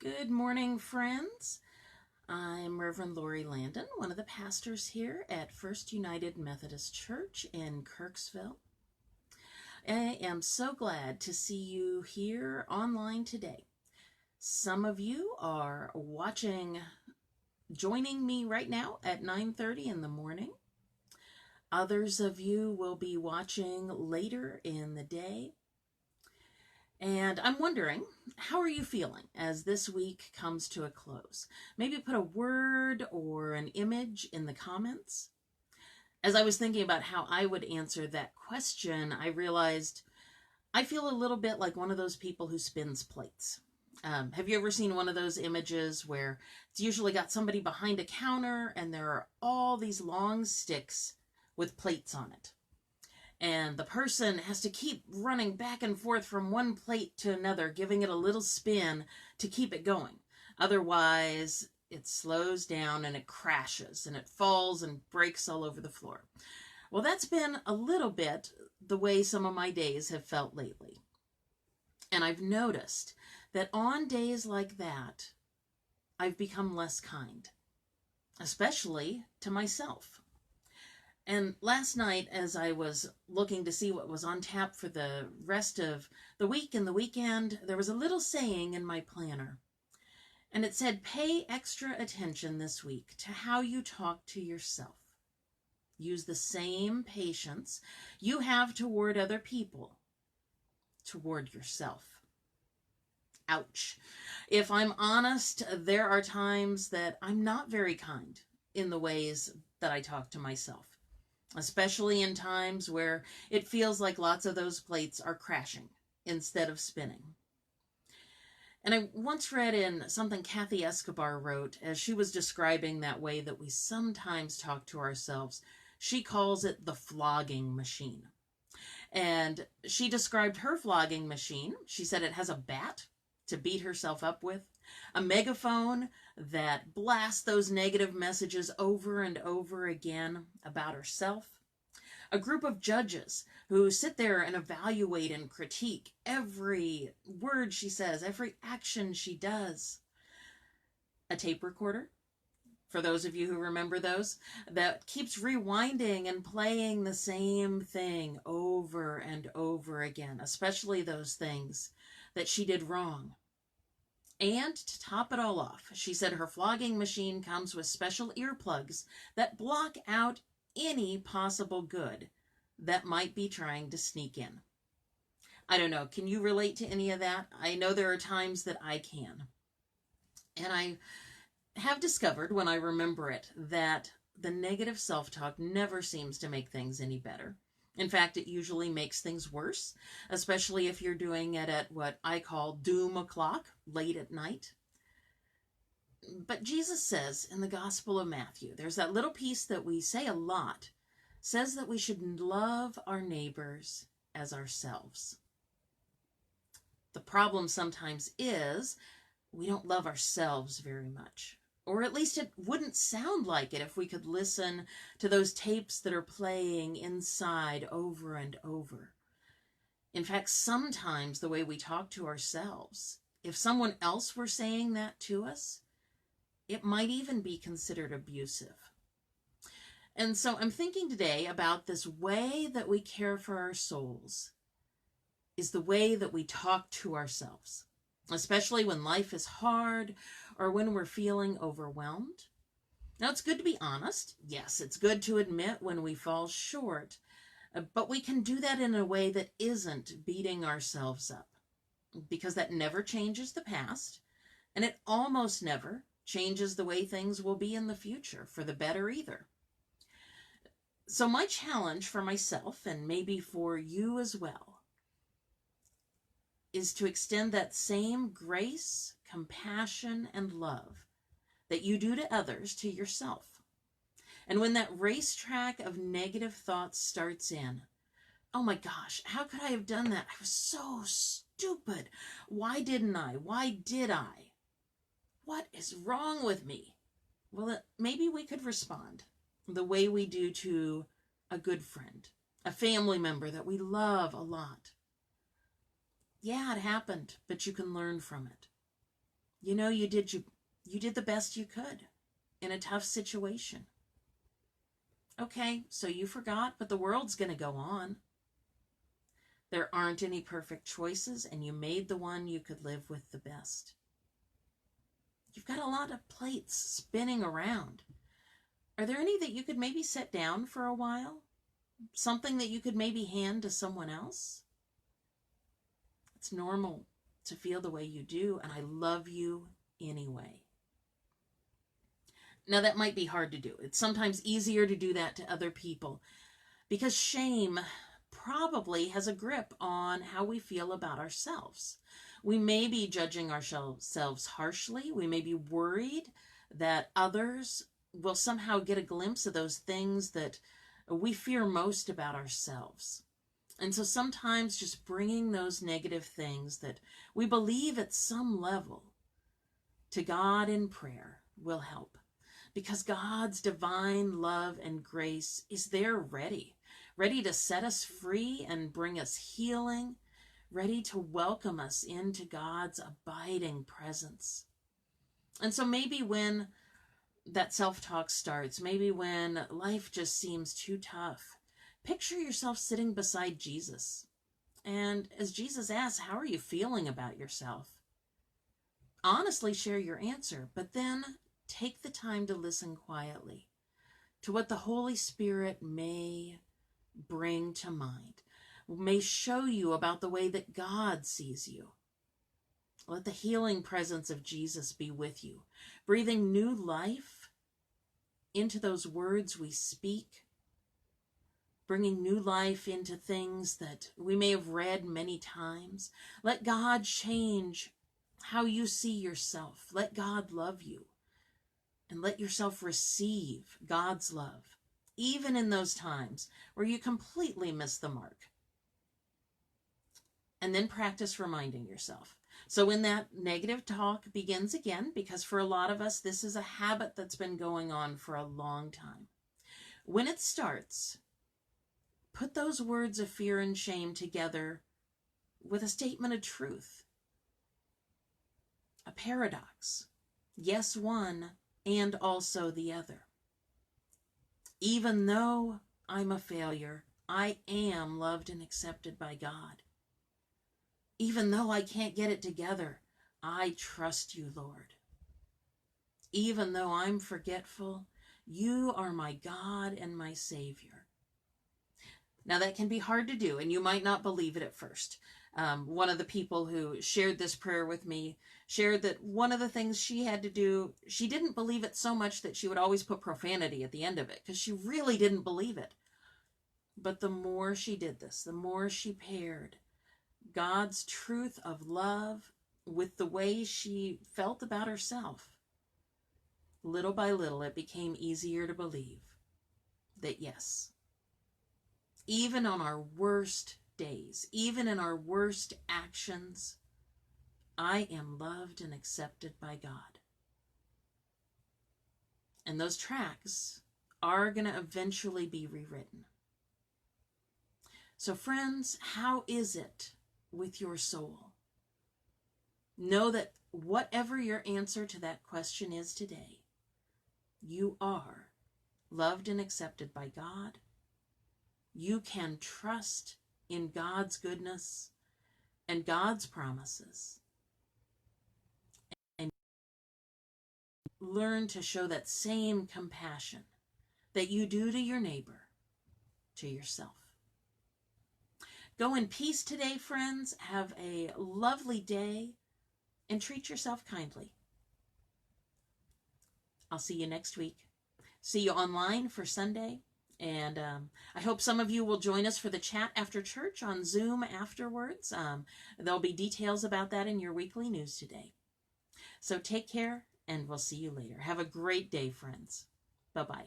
Good morning, friends. I'm Reverend Lorri Landon, one of the pastors here at First United Methodist Church in Kirksville. I am so glad to see you here online today. Some of you are joining me right now at 9:30 in the morning. Others of you will be watching later in the day. And I'm wondering, how are you feeling as this week comes to a close? Maybe put a word or an image in the comments. As I was thinking about how I would answer that question, I realized I feel a little bit like one of those people who spins plates. Have you ever seen one of those images where it's usually got somebody behind a counter and there are all these long sticks with plates on it? And the person has to keep running back and forth from one plate to another, giving it a little spin to keep it going. Otherwise, it slows down and it crashes and it falls and breaks all over the floor. Well, that's been a little bit the way some of my days have felt lately. And I've noticed that on days like that, I've become less kind, especially to myself. And last night, as I was looking to see what was on tap for the rest of the week and the weekend, there was a little saying in my planner. And it said, pay extra attention this week to how you talk to yourself. Use the same patience you have toward other people, toward yourself. Ouch. If I'm honest, there are times that I'm not very kind in the ways that I talk to myself, especially in times where it feels like lots of those plates are crashing instead of spinning. And I once read in something Kathy Escobar wrote as she was describing that way that we sometimes talk to ourselves. She calls it the flogging machine. And she described her flogging machine. She said it has a bat to beat herself up with, a megaphone that blasts those negative messages over and over again about herself, a group of judges who sit there and evaluate and critique every word she says, every action she does, a tape recorder, for those of you who remember those, that keeps rewinding and playing the same thing over and over again, especially those things that she did wrong. And to top it all off, she said her flogging machine comes with special earplugs that block out any possible good that might be trying to sneak in. I don't know, can you relate to any of that? I know there are times that I can. And I have discovered, when I remember it, that the negative self-talk never seems to make things any better. In fact, it usually makes things worse, especially if you're doing it at what I call doom o'clock, late at night. But Jesus says in the Gospel of Matthew, there's that little piece that we say a lot, says that we should love our neighbors as ourselves. The problem sometimes is we don't love ourselves very much. Or at least it wouldn't sound like it if we could listen to those tapes that are playing inside over and over. In fact, sometimes the way we talk to ourselves, if someone else were saying that to us, it might even be considered abusive. And so I'm thinking today about this way that we care for our souls is the way that we talk to ourselves, especially when life is hard or when we're feeling overwhelmed. Now, it's good to be honest. Yes, it's good to admit when we fall short, but we can do that in a way that isn't beating ourselves up, because that never changes the past, and it almost never changes the way things will be in the future for the better either. So my challenge for myself, and maybe for you as well, is to extend that same grace, compassion, and love that you do to others to yourself. And when that racetrack of negative thoughts starts in, oh my gosh, how could I have done that? I was so stupid. Why didn't I? Why did I? What is wrong with me? Well, maybe we could respond the way we do to a good friend, a family member that we love a lot. Yeah, it happened, but you can learn from it. You did the best you could in a tough situation. Okay, so you forgot, but the world's going to go on. There aren't any perfect choices, and you made the one you could live with the best. You've got a lot of plates spinning around. Are there any that you could maybe set down for a while? Something that you could maybe hand to someone else? It's normal to feel the way you do, and I love you anyway. Now, that might be hard to do. It's sometimes easier to do that to other people because shame probably has a grip on how we feel about ourselves. We may be judging ourselves harshly. We may be worried that others will somehow get a glimpse of those things that we fear most about ourselves. And so sometimes just bringing those negative things that we believe at some level to God in prayer will help. Because God's divine love and grace is there ready to set us free and bring us healing, ready to welcome us into God's abiding presence. And so maybe when that self-talk starts, maybe when life just seems too tough, picture yourself sitting beside Jesus. And as Jesus asks, how are you feeling about yourself? Honestly share your answer, but then take the time to listen quietly to what the Holy Spirit may bring to mind, may show you about the way that God sees you. Let the healing presence of Jesus be with you, breathing new life into those words we speak, bringing new life into things that we may have read many times. Let God change how you see yourself. Let God love you. And let yourself receive God's love, even in those times where you completely miss the mark. And then practice reminding yourself. So when that negative talk begins again, because for a lot of us, this is a habit that's been going on for a long time. When it starts, put those words of fear and shame together with a statement of truth. A paradox. Yes, one, and also the other. Even though I'm a failure, I am loved and accepted by God. Even though I can't get it together, I trust you, Lord. Even though I'm forgetful, you are my God and my Savior. Now that can be hard to do, and you might not believe it at first. One of the people who shared this prayer with me shared that one of the things she had to do, she didn't believe it so much that she would always put profanity at the end of it because she really didn't believe it. But the more she did this, the more she paired God's truth of love with the way she felt about herself, little by little it became easier to believe that yes, even on our worst days, even in our worst actions, I am loved and accepted by God. And those tracks are going to eventually be rewritten. So friends, how is it with your soul? Know that whatever your answer to that question is today, you are loved and accepted by God. You can trust in God's goodness and God's promises. And learn to show that same compassion that you do to your neighbor, to yourself. Go in peace today, friends. Have a lovely day and treat yourself kindly. I'll see you next week. See you online for Sunday. And I hope some of you will join us for the chat after church on Zoom afterwards. There'll be details about that in your weekly news today. So take care, and we'll see you later. Have a great day, friends. Bye-bye.